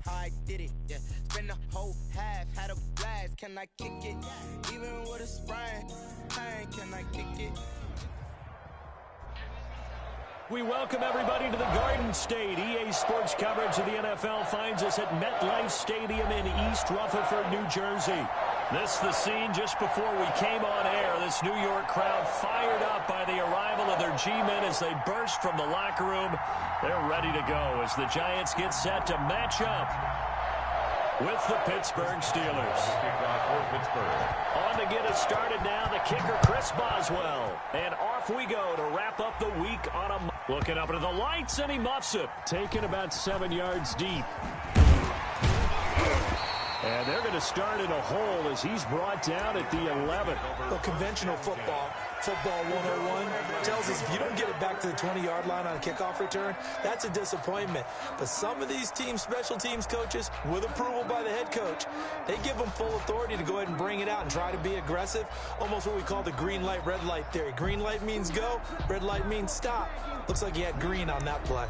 how I did it, yeah. Spend the whole half, had a blast, can I kick it? Even with a sprain, pain, can I kick it? We welcome everybody to the Garden State. EA Sports coverage of the NFL finds us at MetLife Stadium in East Rutherford, New Jersey. This is the scene just before we came on air. This New York crowd fired up by the arrival of their G-men as they burst from the locker room. They're ready to go as the Giants get set to match up with the Pittsburgh Steelers. On to get us started now, the kicker Chris Boswell. And off we go to wrap up the week on a... Looking up into the lights, and he muffs it. Taken about 7 yards deep. And they're going to start in a hole as he's brought down at the 11. Well, conventional football 101, tells us if you don't get it back to the 20-yard line on a kickoff return, that's a disappointment. But some of these teams, special teams coaches, with approval by the head coach, they give them full authority to go ahead and bring it out and try to be aggressive, almost what we call the green light, red light theory. Green light means go, red light means stop. Looks like he had green on that play.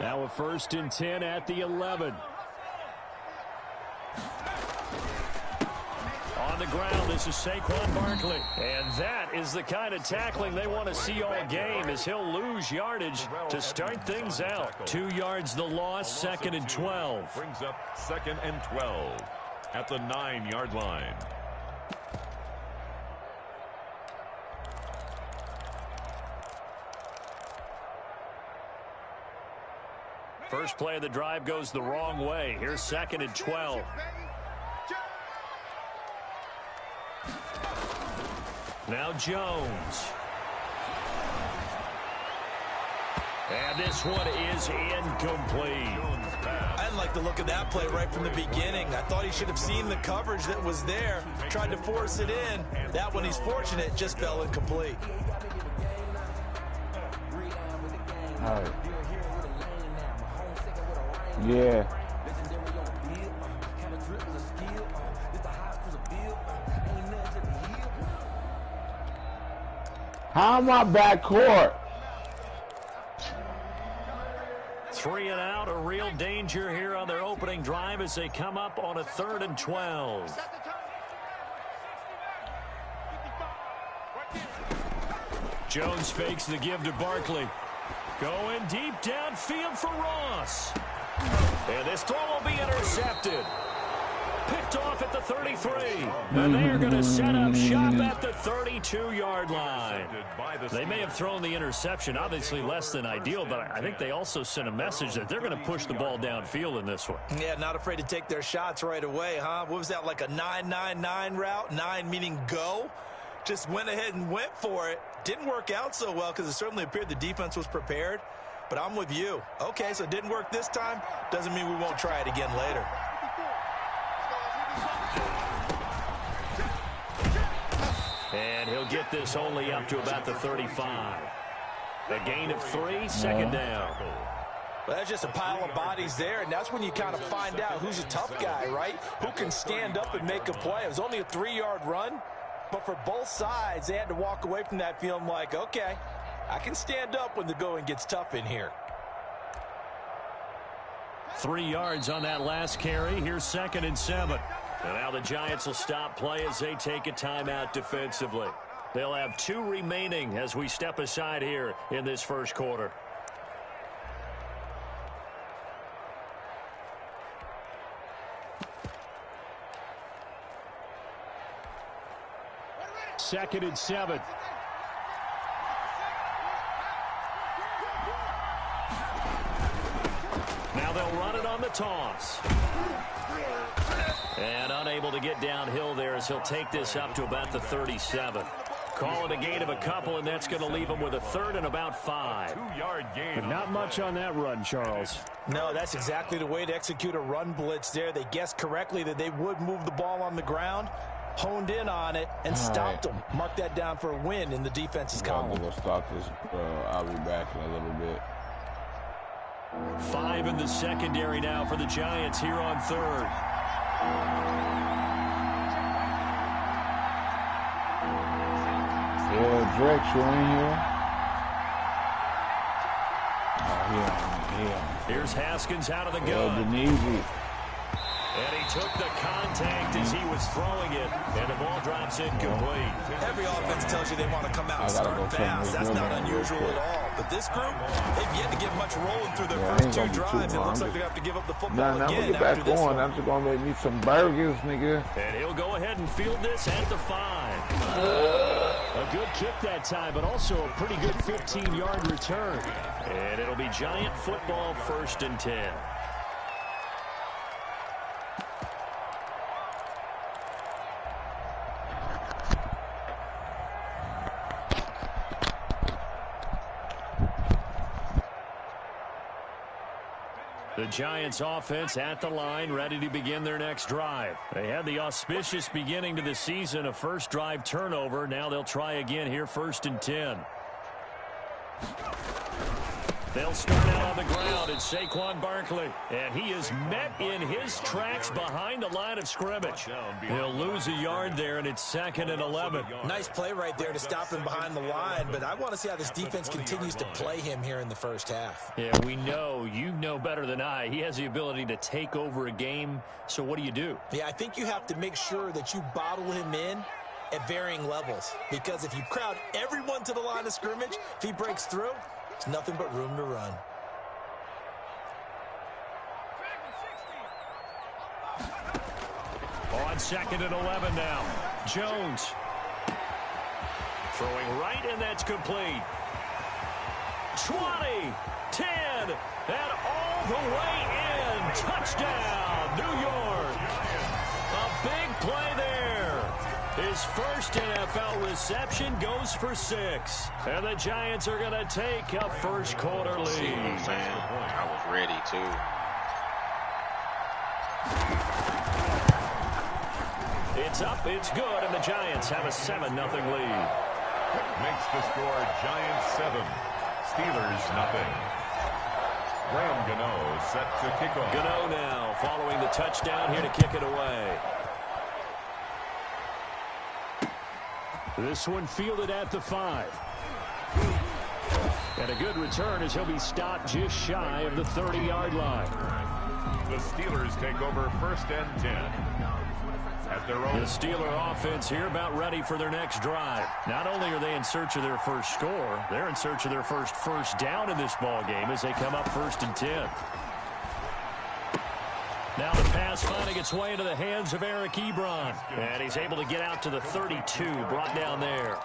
Now a 1st and 10 at the 11. On the ground, this is Saquon Barkley. And that is the kind of tackling they want to see all game as he'll lose yardage to start things out. 2 yards the loss, 2nd and 12. Brings up 2nd and 12 at the 9-yard line. First play of the drive goes the wrong way. Here's 2nd and 12. Now Jones. And this one is incomplete. I didn't like the look of that play right from the beginning. I thought he should have seen the coverage that was there, tried to force it in. That one, he's fortunate, just fell incomplete. All right. Yeah. How am I back court? 3 and out, a real danger here on their opening drive as they come up on a 3rd and 12. Jones fakes the give to Barkley. Going deep downfield for Ross. And this throw will be intercepted. Picked off at the 33. And they are going to set up shop at the 32-yard line. They may have thrown the interception, obviously less than ideal, but I think they also sent a message that they're going to push the ball downfield in this one. Yeah, not afraid to take their shots right away, huh? What was that, like a 9-9-9 route? 9 meaning go? Just went ahead and went for it. Didn't work out so well because it certainly appeared the defense was prepared. But I'm with you. Okay, so it didn't work this time. Doesn't mean we won't try it again later. And he'll get this only up to about the 35. A gain of 3, 2nd down. Well, that's just a pile of bodies there, and that's when you kind of find out who's a tough guy, right? Who can stand up and make a play. It was only a 3-yard run, but for both sides, they had to walk away from that feeling like, okay, I can stand up when the going gets tough in here. 3 yards on that last carry. Here's 2nd and 7. And now the Giants will stop play as they take a timeout defensively. They'll have 2 remaining as we step aside here in this first quarter. Second and 7. Now they'll run it on the toss. And unable to get downhill there as he'll take this up to about the 37. Call it a gain of a couple, and that's going to leave him with a 3rd and about 5. 2-yard gain. But not much on that run, Charles. No, that's exactly the way to execute a run blitz there. They guessed correctly that they would move the ball on the ground, honed in on it, and stopped them. Mark that down for a win in the defense's column. We'll stop this. I'll be back in a little bit. 5 in the secondary now for the Giants here on 3rd. Drix, you in here? Oh, yeah. Here's Haskins out of the Well, gun. Denise. And he took the contact as he was throwing it, and the ball drops incomplete. Every offense tells you they want to come out and start fast. That's not unusual at all. But this group, they've yet to get much rolling through their first two drives. It looks like they have to give up the football again after this one. I'm just going to make me some burgers, nigga. And he'll go ahead and field this at the 5. A good kick that time, but also a pretty good 15-yard return. And it'll be Giant football, 1st and 10. The Giants offense at the line, ready to begin their next drive. They had the auspicious beginning to the season, a first drive turnover. Now they'll try again here, 1st and 10. They'll start out on the ground. It's Saquon Barkley, and he is met in his tracks behind the line of scrimmage. He'll lose a yard there, and it's 2nd and 11. Nice play right there to stop him behind the line, but I want to see how this defense continues to play him here in the first half. Yeah, we know, you know better than I, he has the ability to take over a game, so what do? Yeah, I think you have to make sure that you bottle him in at varying levels, because if you crowd everyone to the line of scrimmage, if he breaks through, it's nothing but room to run. On 2nd and 11 now. Jones. Throwing right, and that's complete. 20, 10, and all the way in. Touchdown, New York. A big play there. His first NFL reception goes for 6. And the Giants are going to take a first quarter lead. See, man, I was ready too. It's up, it's good, and the Giants have a 7-0 lead. Makes the score Giants 7, Steelers nothing. Graham Gano set to kick off. Gano now following the touchdown here to kick it away. This one fielded at the 5. And a good return as he'll be stopped just shy of the 30-yard line. The Steelers take over 1st and 10. At their own. The Steeler offense here about ready for their next drive. Not only are they in search of their first score, they're in search of their first down in this ball game as they come up 1st and 10. Now the pass finding its way into the hands of Eric Ebron. And he's able to get out to the 32, brought down there.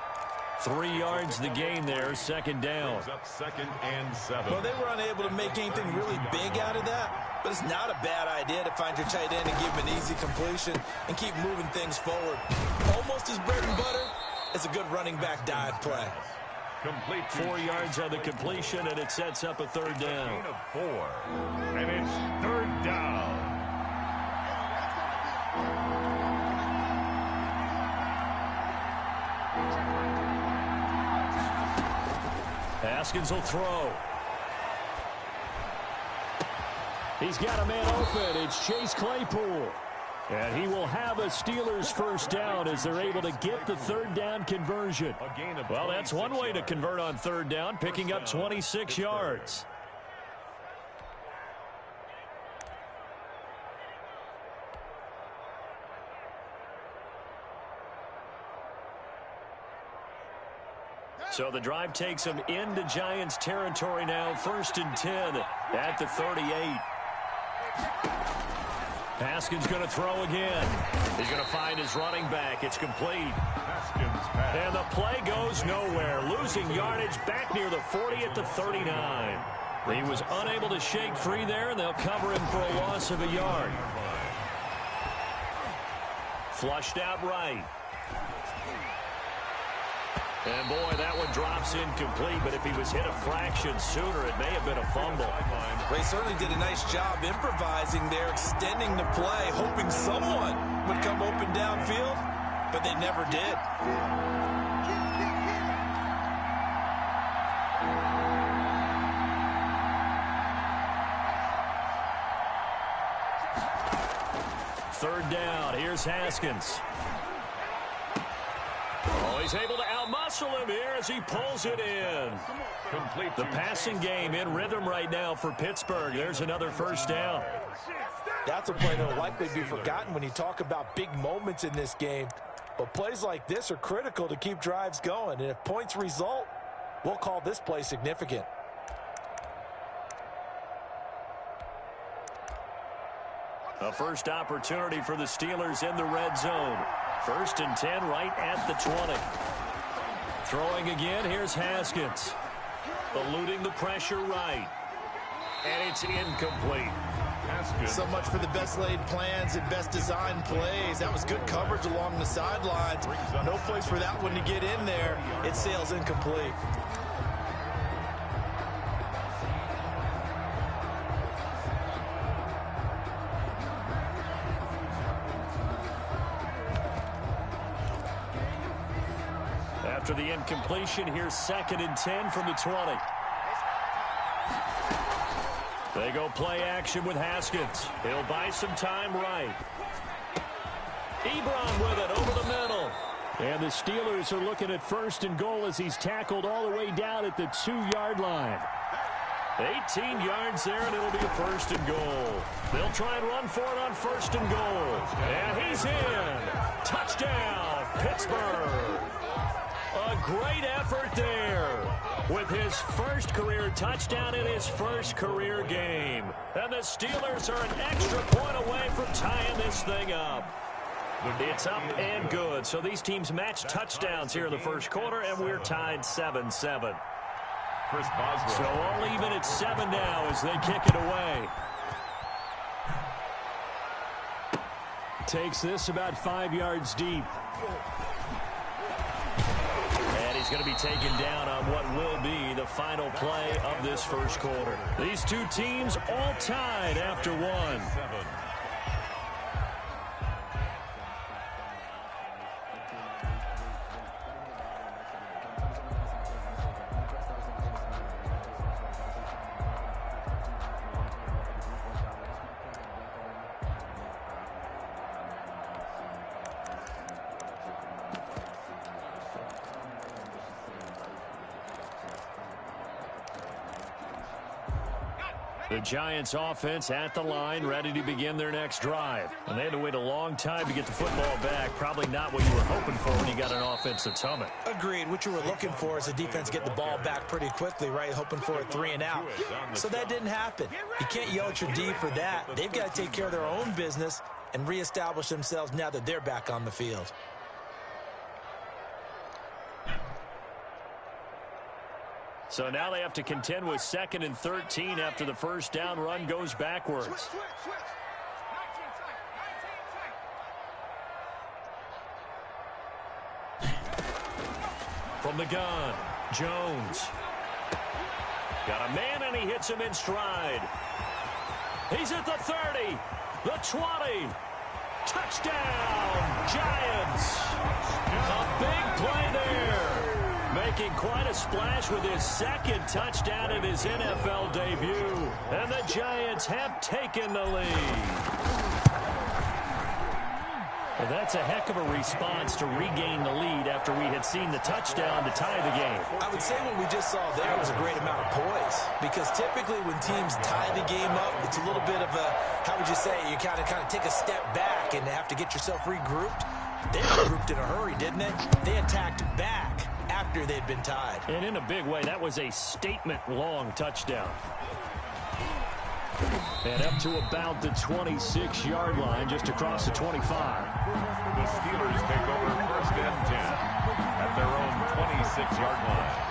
3 yards the gain there, 2nd down. Up 2nd and 7. Well, they were unable to make anything really big out of that, but it's not a bad idea to find your tight end and give him an easy completion and keep moving things forward. Almost as bread and butter as a good running back dive play. Complete 4 yards on the completion, and it sets up a 3rd down. Gain of 4, and it's 3rd down. Haskins will throw. He's got a man open. It's Chase Claypool. And he will have a Steelers first down as they're able to get the 3rd down conversion. Well, that's one way to convert on 3rd down, picking up 26 yards. So the drive takes them into Giants territory now. 1st and 10 at the 38. Haskins going to throw again. He's going to find his running back. It's complete. And the play goes nowhere. Losing yardage back near the 40 at the 39. He was unable to shake free there, and they'll cover him for a loss of a yard. Flushed out right. And, boy, that one drops incomplete, but if he was hit a fraction sooner, it may have been a fumble. They certainly did a nice job improvising there, extending the play, hoping someone would come open downfield, but they never did. Third down. Here's Haskins. he's able to outmuscle him here as he pulls it in. The passing game in rhythm right now for Pittsburgh. There's another first down. That's a play that will likely be forgotten when you talk about big moments in this game. But plays like this are critical to keep drives going. And if points result, we'll call this play significant. A first opportunity for the Steelers in the red zone. 1st and 10 right at the 20. Throwing again, here's Haskins. Eluding the pressure right. And it's incomplete. So much for the best laid plans and best designed plays. That was good coverage along the sidelines. No place for that one to get in there. It sails incomplete. After the incompletion, here's 2nd and 10 from the 20. They go play action with Haskins. He'll buy some time right. Ebron with it over the middle. And the Steelers are looking at 1st and goal as he's tackled all the way down at the 2-yard line. 18 yards there, and it'll be a 1st and goal. They'll try and run for it on 1st and goal. And he's in. Touchdown, Pittsburgh. A great effort there with his first career touchdown in his first career game. And the Steelers are an extra point away from tying this thing up. It's up and good. So these teams match touchdowns here in the first quarter, and we're tied 7-7. So all even at 7 now as they kick it away. Takes this about 5 yards deep. And he's going to be taken down on what will be the final play of this first quarter. These two teams all tied after one. The Giants offense at the line, ready to begin their next drive. And they had to wait a long time to get the football back. Probably not what you were hoping for when you got an offense that's humming. Agreed. What you were looking for is the defense get the ball back pretty quickly, right? Hoping for a 3 and out. So that didn't happen. You can't yell at your D for that. They've got to take care of their own business and reestablish themselves now that they're back on the field. So now they have to contend with 2nd and 13 after the first down run goes backwards. From the gun, Jones. Got a man and he hits him in stride. He's at the 30, the 20. Touchdown, Giants. A big play there. Making quite a splash with his 2nd touchdown in his NFL debut. And the Giants have taken the lead. Well, that's a heck of a response to regain the lead after we had seen the touchdown to tie the game. I would say what we just saw there was a great amount of poise. Because typically when teams tie the game up, it's a little bit of a, how would you say, you kind of take a step back and have to get yourself regrouped. They regrouped in a hurry, didn't they? They attacked back after they'd been tied. And in a big way, that was a statement-long touchdown. And up to about the 26-yard line, just across the 25. The Steelers take over 1st and 10 at their own 26-yard line.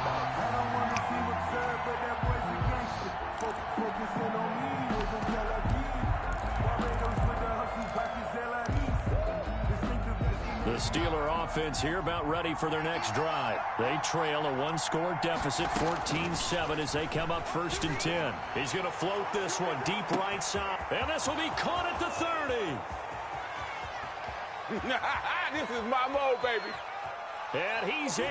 The Steeler offense here about ready for their next drive. They trail a 1-score deficit, 14-7 as they come up 1st and 10. He's going to float this one deep right side. And this will be caught at the 30. This is my mode, baby. And he's in.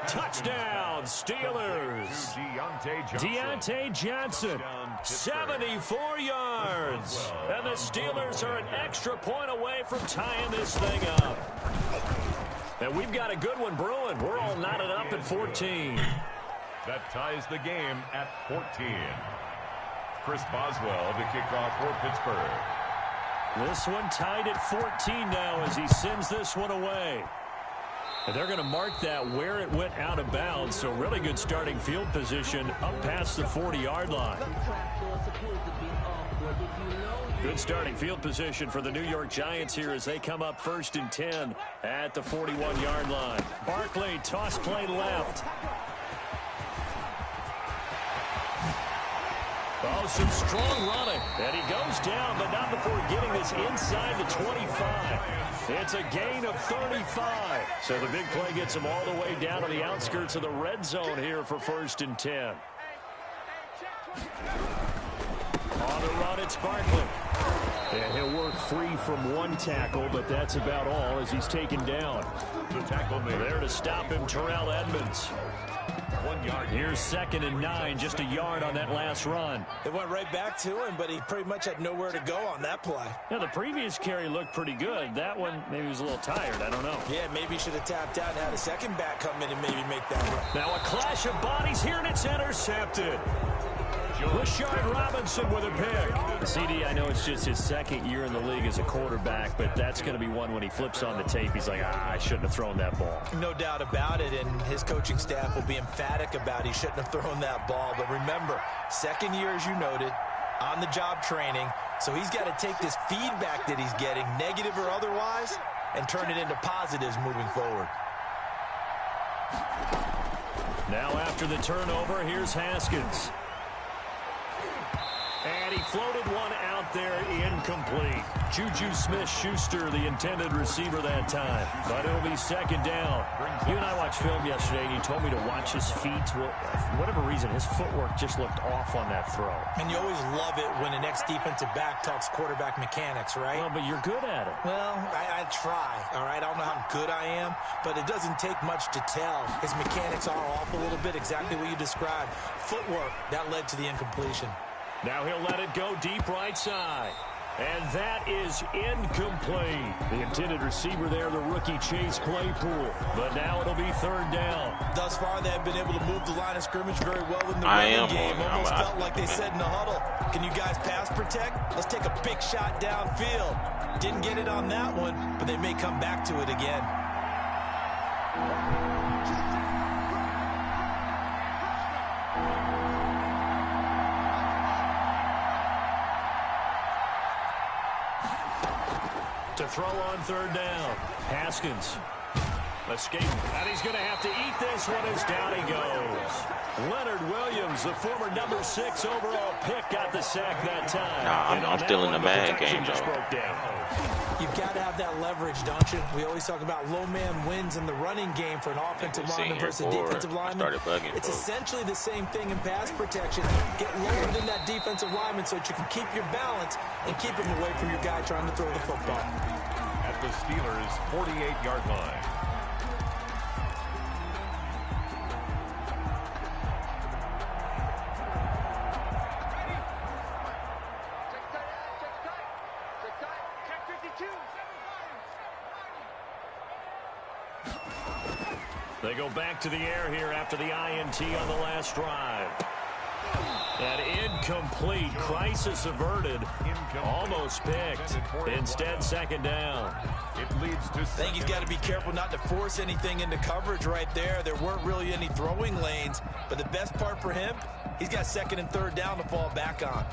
Touchdown, Steelers. Deontay Johnson, 74 yards. And the Steelers are an extra point away from tying this thing up. And we've got a good one brewing. We're all knotted up at 14. That ties the game at 14. Chris Boswell to kick off for Pittsburgh. This one tied at 14 now as he sends this one away. And they're going to mark that where it went out of bounds. So really good starting field position up past the 40-yard line. Good starting field position for the New York Giants here as they come up 1st and 10 at the 41-yard line. Barkley, toss play left. Oh, some strong running. And he goes down, but not before getting this inside the 25. It's a gain of 35. So the big play gets him all the way down to the outskirts of the red zone here for 1st and 10. On the run, it's Barkley. And he'll work free from one tackle, but that's about all as he's taken down. The tackle made. There to stop him, Terrell Edmonds. 1 yard. Here's 2nd and 9, just a yard on that last run. It went right back to him, but he pretty much had nowhere to go on that play. Yeah, the previous carry looked pretty good. That one, maybe he was a little tired. I don't know. Yeah, maybe he should have tapped out and had a second back come in and maybe make that run. Now a clash of bodies here, and it's intercepted. Rashard Robinson with a pick. CD, I know it's just his 2nd year in the league as a quarterback, but that's going to be one when he flips on the tape. He's like, I shouldn't have thrown that ball. No doubt about it, and his coaching staff will be emphatic about he shouldn't have thrown that ball. But remember, 2nd year, as you noted, on-the-job training, so he's got to take this feedback that he's getting, negative or otherwise, and turn it into positives moving forward. Now after the turnover, here's Haskins. And he floated one out there, incomplete. Juju Smith-Schuster, the intended receiver that time. But it'll be 2nd down. You and I watched film yesterday, and you told me to watch his feet. Well, for whatever reason, his footwork just looked off on that throw. And you always love it when an ex-defensive back talks quarterback mechanics, right? Well, but you're good at it. Well, I try, all right? I don't know how good I am, but it doesn't take much to tell. His mechanics are off a little bit, exactly what you described. Footwork, that led to the incompletion. Now he'll let it go deep right side. And that is incomplete. The intended receiver there, the rookie Chase Claypool. But now it'll be 3rd down. Thus far, they have been able to move the line of scrimmage very well in the running game. Almost felt like they said in the huddle, can you guys pass protect? Let's take a big shot downfield. Didn't get it on that one, but they may come back to it again. To throw on 3rd down. Haskins. Escape. And he's going to have to eat this one as down he goes. Leonard Williams, the former number 6 overall pick, got the sack that time. Nah, I'm still in the man game, just though. broke down. You've got to have that leverage, don't you? We always talk about low man wins in the running game for an offensive lineman versus a defensive lineman. It's essentially the same thing in pass protection. Get lower than that defensive lineman so that you can keep your balance and keep him away from your guy trying to throw the football. At the Steelers' 48-yard line. They go back to the air here after the INT on the last drive. And incomplete. Crisis averted. Almost picked. Instead, 2nd down. It leads to. I think he's got to be careful not to force anything into coverage right there. There weren't really any throwing lanes. But the best part for him, he's got 2nd and 3rd down to fall back on.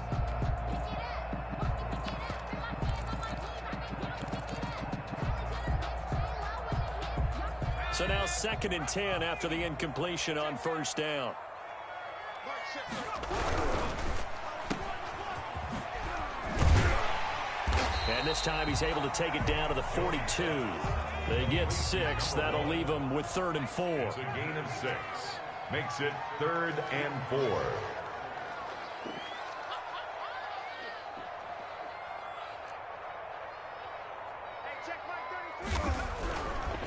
So now 2nd and 10 after the incompletion on 1st down. And this time he's able to take it down to the 42. They get 6. That'll leave them with 3rd and 4. It's a gain of 6. Makes it 3rd and 4.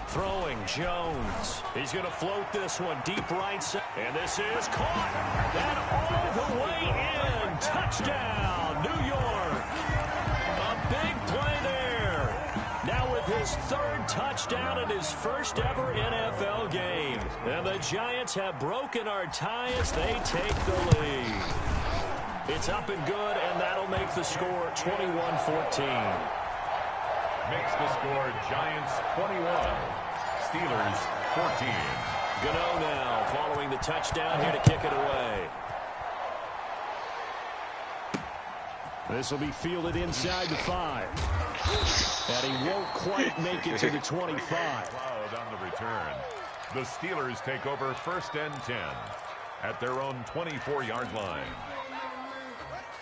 Throwing Jones. He's going to float this one deep right side. And this is caught. And all the way in. Touchdown, New York. A big play there. Now with his his third touchdown in his first ever NFL game. And the Giants have broken our tie as they take the lead. It's up and good, and that'll make the score 21-14. Makes the score Giants 21, Steelers 14. Gano now following the touchdown here to kick it away. This will be fielded inside the 5. And he won't quite make it to the 25. Cloud on the return. The Steelers take over 1st and 10 at their own 24-yard line.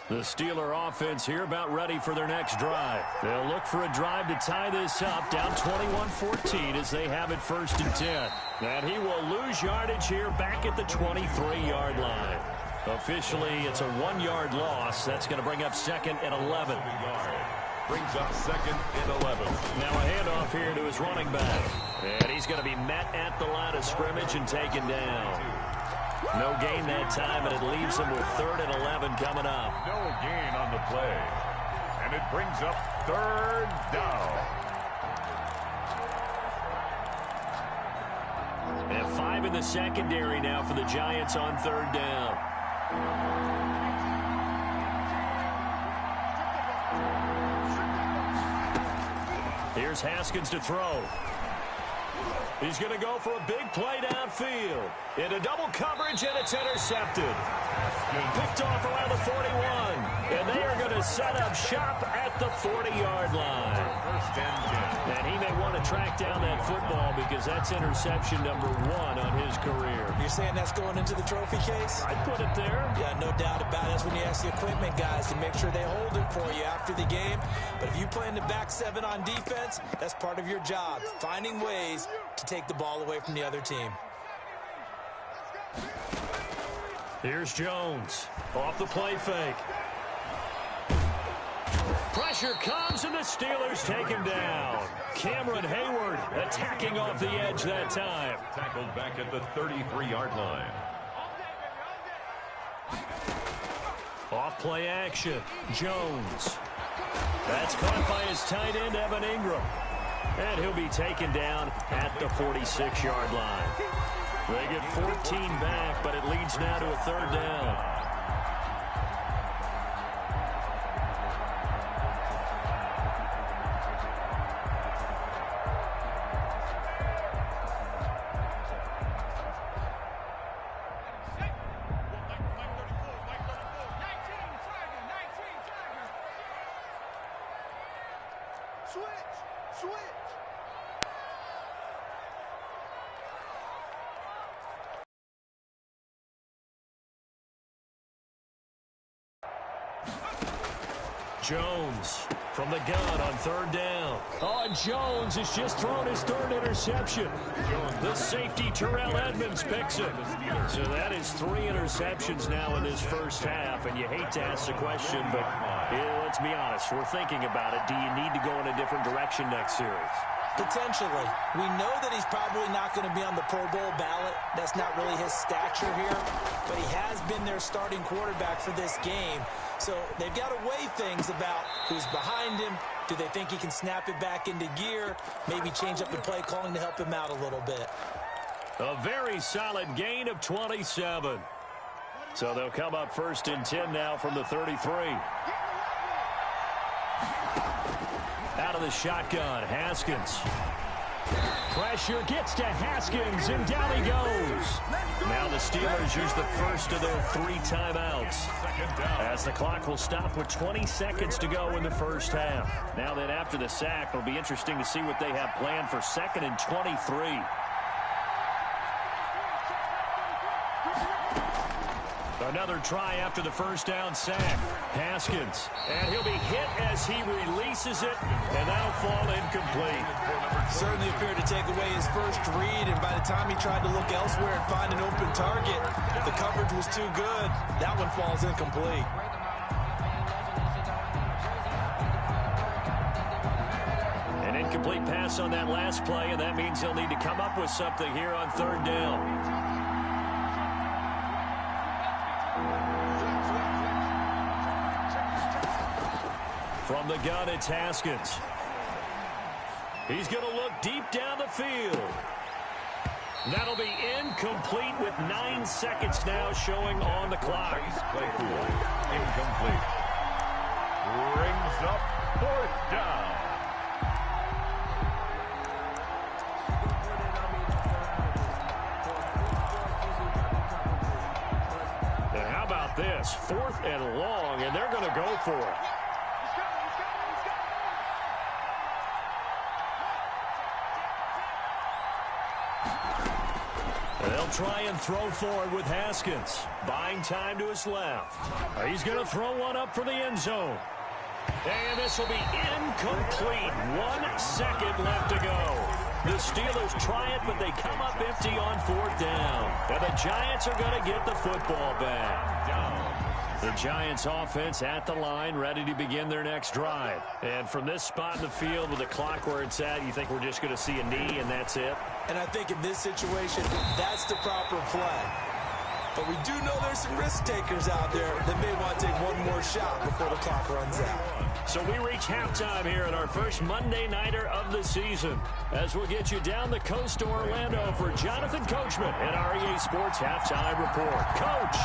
The Steeler offense here about ready for their next drive. They'll look for a drive to tie this up, down 21-14 as they have it 1st and 10. And he will lose yardage here back at the 23-yard line. Officially, it's a 1-yard loss. That's going to bring up 2nd and 11. Brings up 2nd and 11. Now a handoff here to his running back. And he's going to be met at the line of scrimmage and taken down. No gain that time, and it leaves him with 3rd and 11 coming up. No gain on the play. And it brings up 3rd down. And 5 in the secondary now for the Giants on 3rd down. Here's Haskins to throw. He's going to go for a big play downfield. Into double coverage, and it's intercepted. Picked off around the 41. And they are going to set up shop at the 40-yard line. 1st and 10. And he may want to track down that football because that's interception number 1 on his career. You're saying that's going into the trophy case? I'd put it there. Yeah, no doubt about it. That's when you ask the equipment guys to make sure they hold it for you after the game. But if you play in the back 7 on defense, that's part of your job, finding ways to take the ball away from the other team. Here's Jones. Off the play fake. Pressure comes, and the Steelers take him down. Cameron Hayward attacking off the edge that time. Tackled back at the 33-yard line. Off play action. Jones. That's caught by his tight end, Evan Ingram. And he'll be taken down at the 46-yard line. They get 14 back, but it leads now to a 3rd down. Jones from the gun on 3rd down. Oh, and Jones has just thrown his 3rd interception. The safety, Terrell Edmonds, picks it. So that is 3 interceptions now in this first half, and you hate to ask the question, but let's be honest, we're thinking about it. Do you need to go in a different direction next series? Potentially. We know that he's probably not going to be on the Pro Bowl ballot. That's not really his stature here, but he has been their starting quarterback for this game. So they've got to weigh things about who's behind him. Do they think he can snap it back into gear? Maybe change up the play calling to help him out a little bit. A very solid gain of 27. So they'll come up 1st and 10 now from the 33. Out of the shotgun, Haskins. Pressure gets to Haskins, and down he goes. Now the Steelers use the first of their 3 timeouts, as the clock will stop with 20 seconds to go in the first half. Now that after the sack, it'll be interesting to see what they have planned for 2nd and 23. Another try after the first down sack. Haskins. And he'll be hit as he releases it, and that'll fall incomplete. Certainly appeared to take away his first read, and by the time he tried to look elsewhere and find an open target, the coverage was too good. That one falls incomplete. An incomplete pass on that last play, and that means he'll need to come up with something here on 3rd down. From the gun, it's Haskins. He's going to look deep down the field. That'll be incomplete with 9 seconds now showing on the clock. Claypool, incomplete. Brings up 4th down. And how about this? 4th and long, and they're going to go for it. They'll try and throw forward with Haskins. Buying time to his left. He's going to throw one up for the end zone. And this will be incomplete. 1 second left to go. The Steelers try it, but they come up empty on 4th down. And the Giants are going to get the football back. The Giants offense at the line, ready to begin their next drive. And from this spot in the field with the clock where it's at, you think we're just going to see a knee and that's it? And I think in this situation, that's the proper play. But we do know there's some risk takers out there that may want to take one more shot before the clock runs out. So we reach halftime here in our first Monday Nighter of the season, as we'll get you down the coast to Orlando for Jonathan Coachman at our EA Sports Halftime Report. Coach,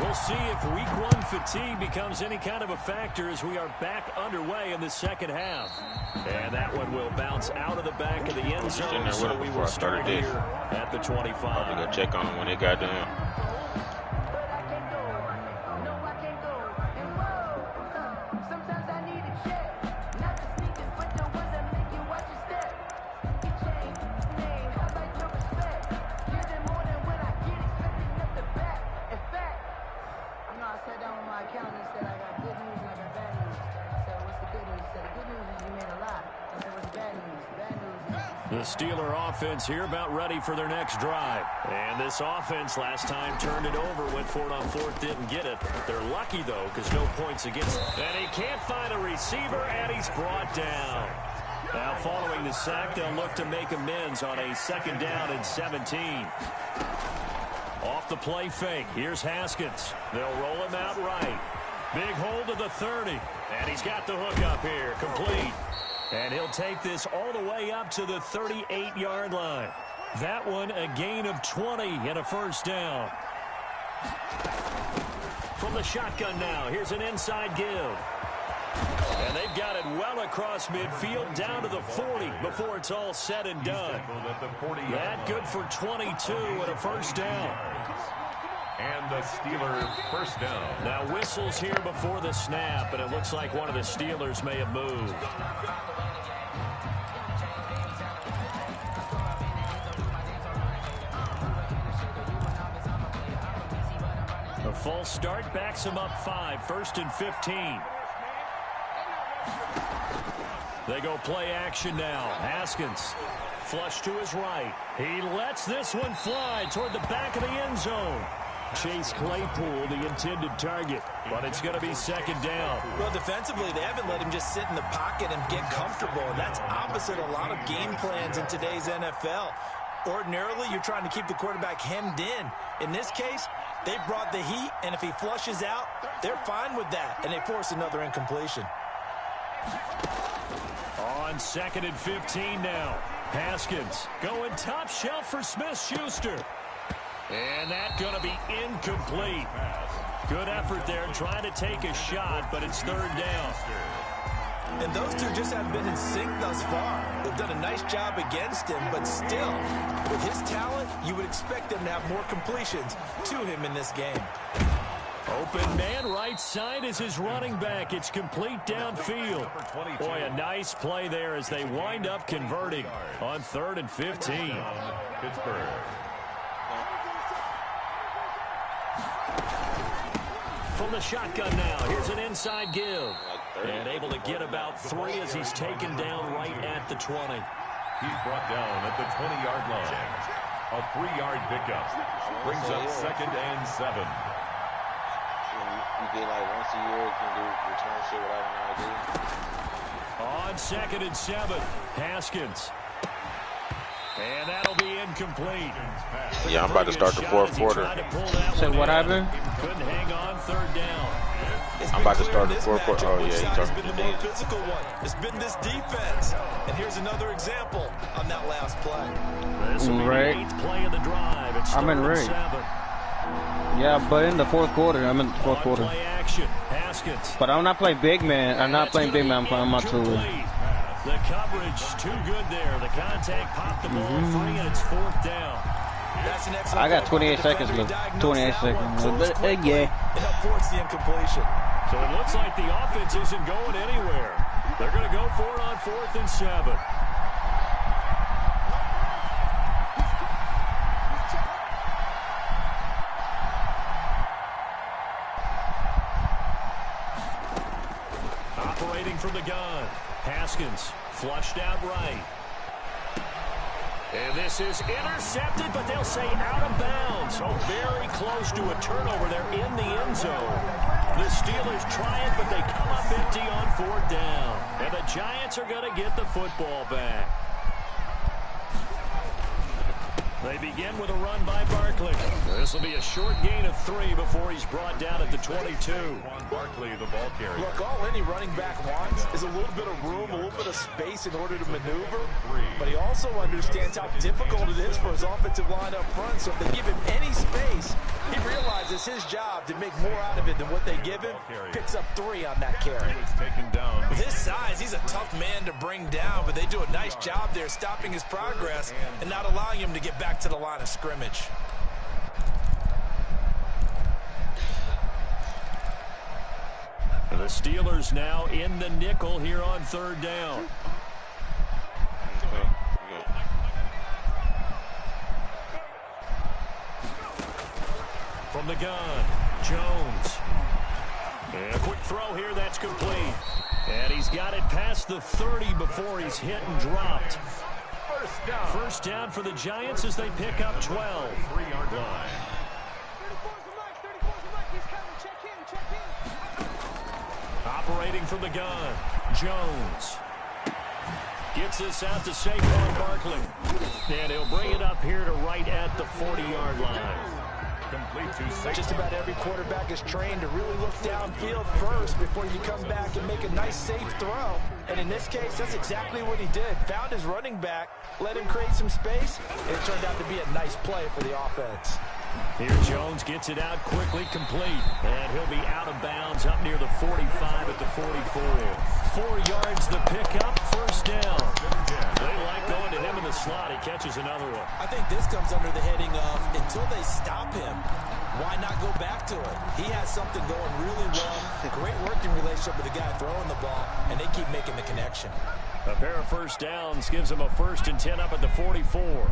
we'll see if Week 1 fatigue becomes any kind of a factor as we are back underway in the second half. And that one will bounce out of the back of the end zone, so we will start here at the 25. I'm going to check on them when they got down. The Steeler offense here about ready for their next drive. And this offense last time turned it over, went for it on 4th, didn't get it. They're lucky, though, because no points against them. And he can't find a receiver, and he's brought down. Now, following the sack, they'll look to make amends on a 2nd down and 17. Off the play fake, here's Haskins. They'll roll him out right. Big hold to the 30, and he's got the hook up here, complete. And he'll take this all the way up to the 38-yard line. That one a gain of 20 and a 1st down. From the shotgun now, here's an inside give. And they've got it well across midfield down to the 40 before it's all said and done. That good for 22 and a 1st down. And the Steelers 1st down. Now whistles here before the snap, and it looks like one of the Steelers may have moved. A false start backs him up 5, 1st and 15. They go play action now. Haskins, flush to his right. He lets this one fly toward the back of the end zone. Chase Claypool, the intended target, but it's going to be 2nd down. Well, defensively, they haven't let him just sit in the pocket and get comfortable, and that's opposite a lot of game plans in today's NFL. Ordinarily, you're trying to keep the quarterback hemmed in. In this case, they brought the heat, and if he flushes out, they're fine with that, and they force another incompletion. On 2nd and 15 now. Haskins going top shelf for Smith-Schuster. And that's going to be incomplete. Good effort there trying to take a shot, but it's 3rd down. And those two just haven't been in sync thus far. They've done a nice job against him, but still, with his talent, you would expect them to have more completions to him in this game. Open man right side is his running back. It's complete downfield. Boy, a nice play there as they wind up converting on 3rd and 15. Pittsburgh. From the shotgun now, here's an inside give. And able to get about 3 as he's taken down right at the 20. He's brought down at the 20-yard line. A 3-yard pickup. Brings up 2nd and 7. You get like once a year, you can do return shit without an ID. On 2nd and 7, Haskins. And that'll be incomplete. Yeah, I'm about to start the fourth quarter. So what happened? Couldn't hang on, third down. I'm about to start the fourth quarter. Oh, yeah, he's talking to the more physical one. It's been this defense. And here's another example on that last play. This will be the 8th play of the drive. It's I'm in Ray. Yeah, but in the fourth quarter. I'm in the fourth quarter. Play action. Haskins. But I'm not playing big man. I'm not playing big man. I'm playing my tool. The coverage too good there. The contact popped the ball free, and it's fourth down. That's an excellent. I got 28 seconds left. 28 seconds. Yeah. It helped force the incompletion. So it looks like the offense isn't going anywhere. They're going to go for it on 4th and 7. Operating from the gun. Haskins flushed out right. And this is intercepted, but they'll say out of bounds. So very close to a turnover there in the end zone. The Steelers try it, but they come up empty on 4th down. And the Giants are going to get the football back. They begin with a run by Barkley. This will be a short gain of 3 before he's brought down at the 22. Barkley, the ball carrier. Look, all any running back wants is a little bit of room, a little bit of space in order to maneuver. But he also understands how difficult it is for his offensive line up front. So if they give him any space, he realizes his job to make more out of it than what they give him. Picks up 3 on that carry. Taken down. With his size, he's a tough man to bring down, but they do a nice job there stopping his progress and not allowing him to get back to the line of scrimmage. And the Steelers now in the nickel here on 3rd down. From the gun, Jones. And a quick throw here, that's complete. And he's got it past the 30 before he's hit and dropped. First down for the Giants as they pick up 12. 3-yard line. Operating from the gun, Jones. Gets this out to Saquon Barkley. And he'll bring it up here to right at the 40-yard line. Complete to Saquon. Just about every quarterback is trained to really look downfield first before you come back and make a nice, safe throw. And in this case, that's exactly what he did. Found his running back, let him create some space, and it turned out to be a nice play for the offense. Here Jones gets it out quickly, complete. And he'll be out of bounds up near the 45 at the 44. 4 yards the pickup, first down. They like going to him in the slot. He catches another one. I think this comes under the heading of, until they stop him, why not go back to it? He has something going really well. Great working relationship with the guy throwing the ball, and they keep making the connection. A pair of first downs gives him a 1st and 10 up at the 44.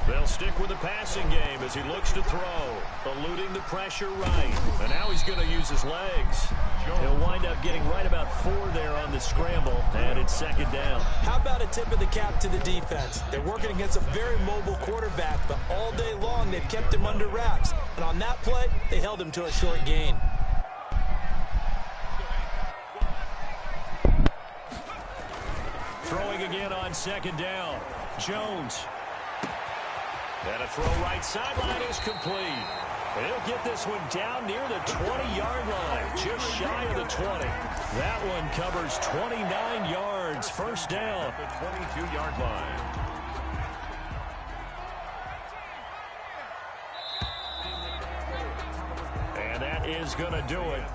They'll stick with the passing game as he looks to throw, eluding the pressure right. And now he's going to use his legs. He'll wind up getting right about 4 there on the scramble, and it's 2nd down. How about a tip of the cap to the defense? They're working against a very mobile quarterback, but all day long they've kept him under wraps. And on that play, they held him to a short gain. Throwing again on 2nd down. Jones. And a throw right sideline is complete. He'll get this one down near the 20-yard line, just shy of the 20. That one covers 29 yards, first down. The 22-yard line. And that is going to do it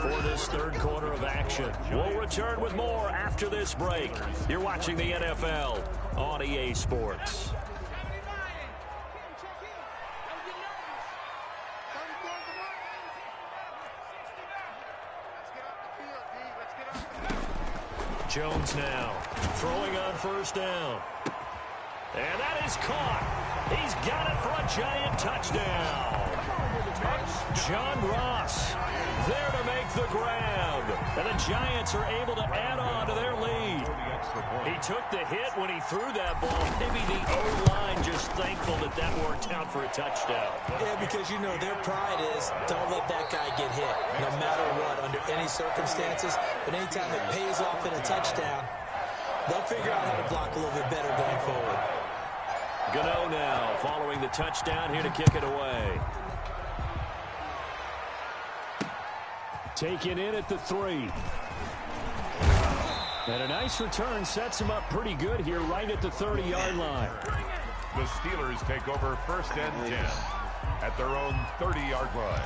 for this 3rd quarter of action. We'll return with more after this break. You're watching the NFL on EA Sports. Jones now throwing on first down. And that is caught. He's got it for a Giant touchdown. John Ross there to make the grab. And the Giants are able to add on to their lead. He took the hit when he threw that ball. Maybe the O-line just thankful that that worked out for a touchdown. Yeah, because, you know, their pride is don't let that guy get hit, no matter what, under any circumstances. But anytime it pays off in a touchdown, They'll figure out how to block a little bit better going forward. Gano now following the touchdown here to kick it away. Taken in at the 3. And a nice return sets him up pretty good here right at the 30-yard line. The Steelers take over 1st and 10 at their own 30-yard line.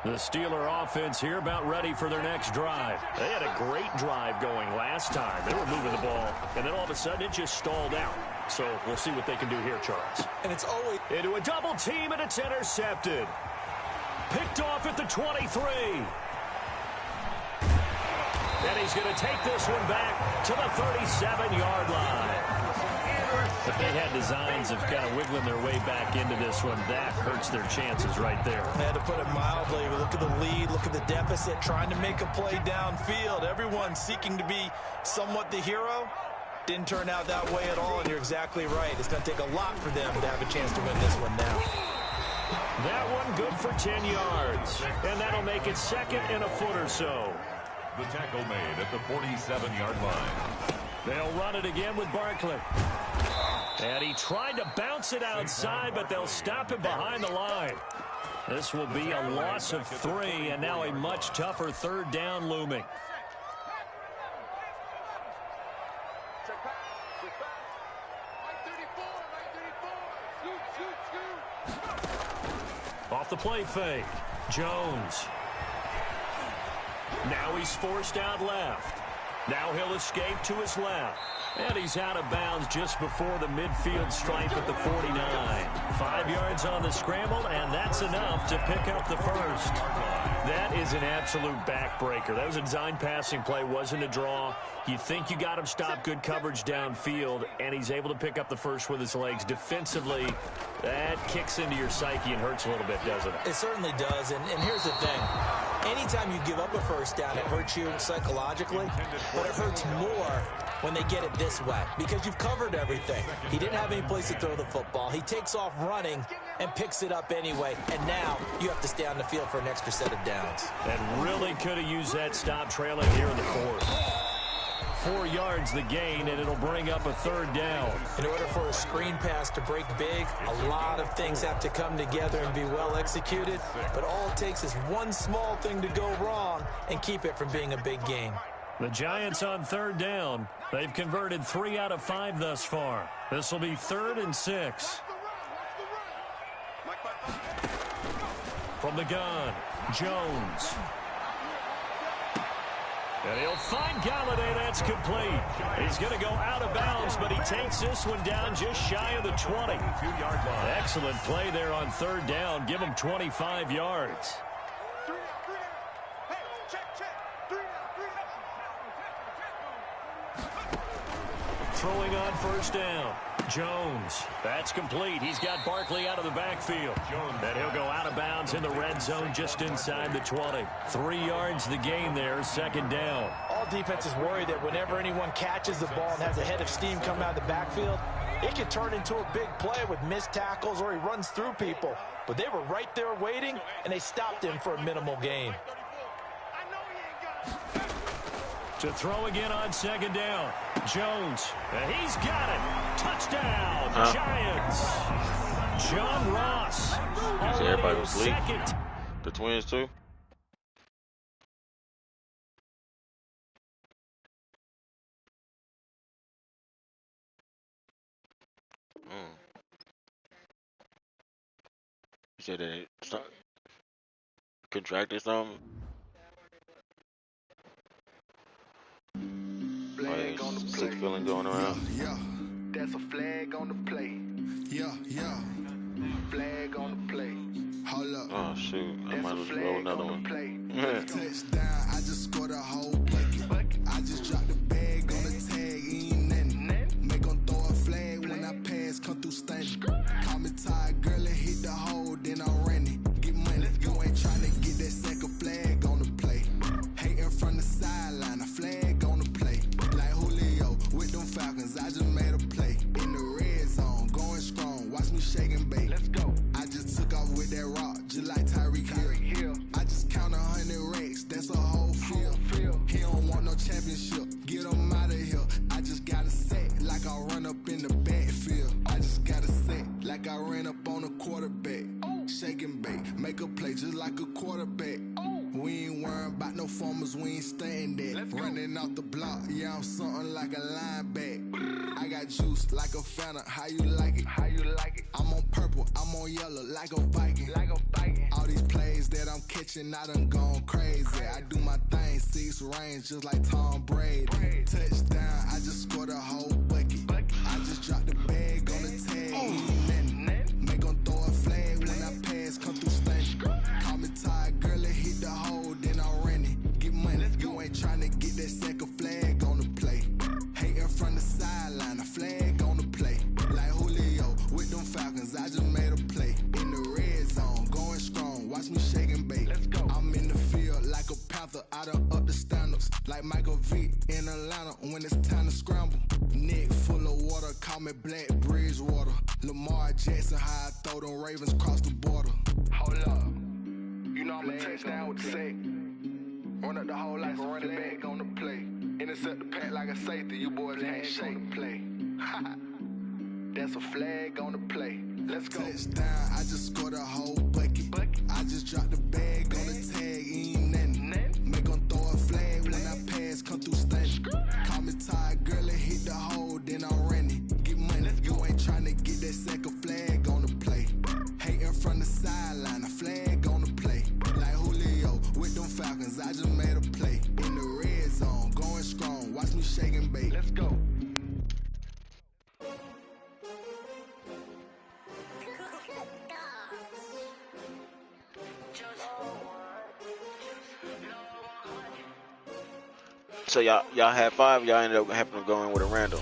The Steeler offense here about ready for their next drive. They had a great drive going last time. They were moving the ball, and then all of a sudden it just stalled out. So we'll see what they can do here, Charles. And it's always into a double team, and it's intercepted. Picked off at the 23. And he's going to take this one back to the 37-yard line. If they had designs of kind of wiggling their way back into this one, that hurts their chances right there. They had to put it mildly. Look at the lead, look at the deficit, trying to make a play downfield. Everyone seeking to be somewhat the hero. Didn't turn out that way at all, and you're exactly right. It's going to take a lot for them to have a chance to win this one now. That one good for 10 yards, and that'll make it 2nd and a foot or so. The tackle made at the 47-yard line. They'll run it again with Barkley. And he tried to bounce it outside, but they'll stop him behind the line. This will be a loss of 3, and now a much tougher 3rd down looming. Off the play fake, Jones. Now he's forced out left. Now he'll escape to his left. And he's out of bounds just before the midfield stripe at the 49. 5 yards on the scramble, and that's enough to pick up the first. That is an absolute backbreaker. That was a design passing play, wasn't a draw. You think you got him stopped, good coverage downfield, and he's able to pick up the first with his legs. Defensively, that kicks into your psyche and hurts a little bit, doesn't it? It certainly does, and here's the thing. Anytime you give up a first down, it hurts you psychologically, but it hurts more when they get it this way, because you've covered everything. He didn't have any place to throw the football. He takes off running and picks it up anyway, and now you have to stay on the field for an extra set of downs. And really could have used that stop trailing here in the 4th. 4 yards the gain, and it'll bring up a 3rd down. In order for a screen pass to break big, a lot of things have to come together and be well executed, but all it takes is one small thing to go wrong and keep it from being a big game. The Giants on 3rd down. They've converted 3 out of 5 thus far. This will be 3rd and 6. From the gun, Jones. And he'll find Galladay. That's complete. He's going to go out of bounds, but he takes this one down just shy of the 20. Excellent play there on 3rd down. Give him 25 yards. Throwing on 1st down. Jones. That's complete. He's got Barkley out of the backfield. And he'll go out of bounds in the red zone just inside the 20. 3 yards the gain there, 2nd down. All defenses worry that whenever anyone catches the ball and has a head of steam come out of the backfield, it can turn into a big play with missed tackles or he runs through people. But they were right there waiting, and they stopped him for a minimal gain. To throw again on 2nd down. Jones. And he's got it. Touchdown, Giants. John Ross. So everybody was asleep. The Twins, too. You said they contracted something? Flag on the play. Sick feeling going around. Yeah, that's a flag on the play. Yeah. Flag on the play. Hold up. Oh shoot, I might as well roll another one. Touchdown, I just scored a whole bucket. I just dropped the bag on the tag, ain't nothing. Make them throw a flag when I pass, come through stunning. Call me tired, girl, and hit the hole, then I ran it. Get money, you ain't trying to get that second flag on the play. Hating from the sideline, a flag on the play. Like Julio with them Falcons, I just made a play. In the Shake and bake, make a play just like a quarterback. We ain't worrying about no formers, we ain't staying there. Running off the block, yeah, I'm something like a lineback. I got juice like a Fanta, how you like it? How you like it? I'm on purple, I'm on yellow, like a Viking. Like a Viking. All these plays that I'm catching, I done gone crazy. I do my thing, 6 range, just like Tom Brady. Touchdown, I just scored a whole bucket. I just dropped the bag on the tag. Make 'em throw a flag when I pass, come through stunning. Call me tired, girl, it hit the hole, then I ran it. Get money, you ain't tryna get that second flag on the play. Hating from the sideline, a flag on the play. Like Julio with them Falcons, I just made a play. In the red zone, going strong, watch me shake and bake. I'm in the field like a panther, I done up the standards. Like Michael Vick in Atlanta when it's time to scramble. Neck full of water, call me Black Bridgewater. Lamar Jackson, how I throw them Ravens cross the border. Hold up, you know I'm a touchdown with the sack. Run up the whole like a running back on the play. Intercept the pack like a safety, you boys ain't shake the play. That's a flag on the play. Let's go. Touchdown, I just scored a whole bucket. I just dropped the bag on the tag, ain't nothing. Make 'em throw a flag when I pass, come through stunning. Call me tired, girl, it hit the hole, then I ran it. Get money, you ain't tryna get that second flag on the play. Hating from the sideline, a flag on the play. Like Julio with them Falcons, I just made a play. In the red zone, going strong, watch me shake and bake. Let's go. So y'all had 5. Y'all ended up having to go in with a random.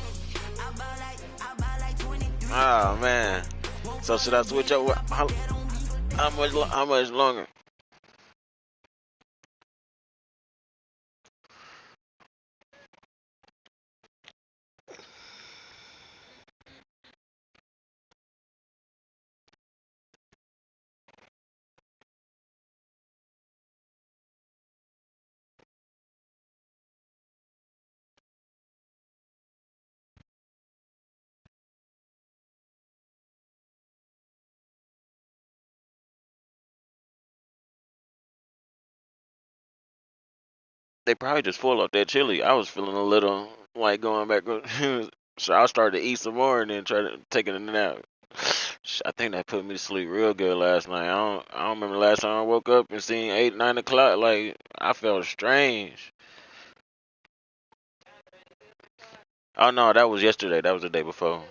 Oh man. So should I switch up? How much longer? They probably just full up that chili. I was feeling a little like going back. So I started to eat some more and then try to take it in and out. I think that put me to sleep real good last night. I don't remember the last time I woke up and seen 8, 9 o'clock. Like I felt strange. Oh no, that was yesterday. That was the day before.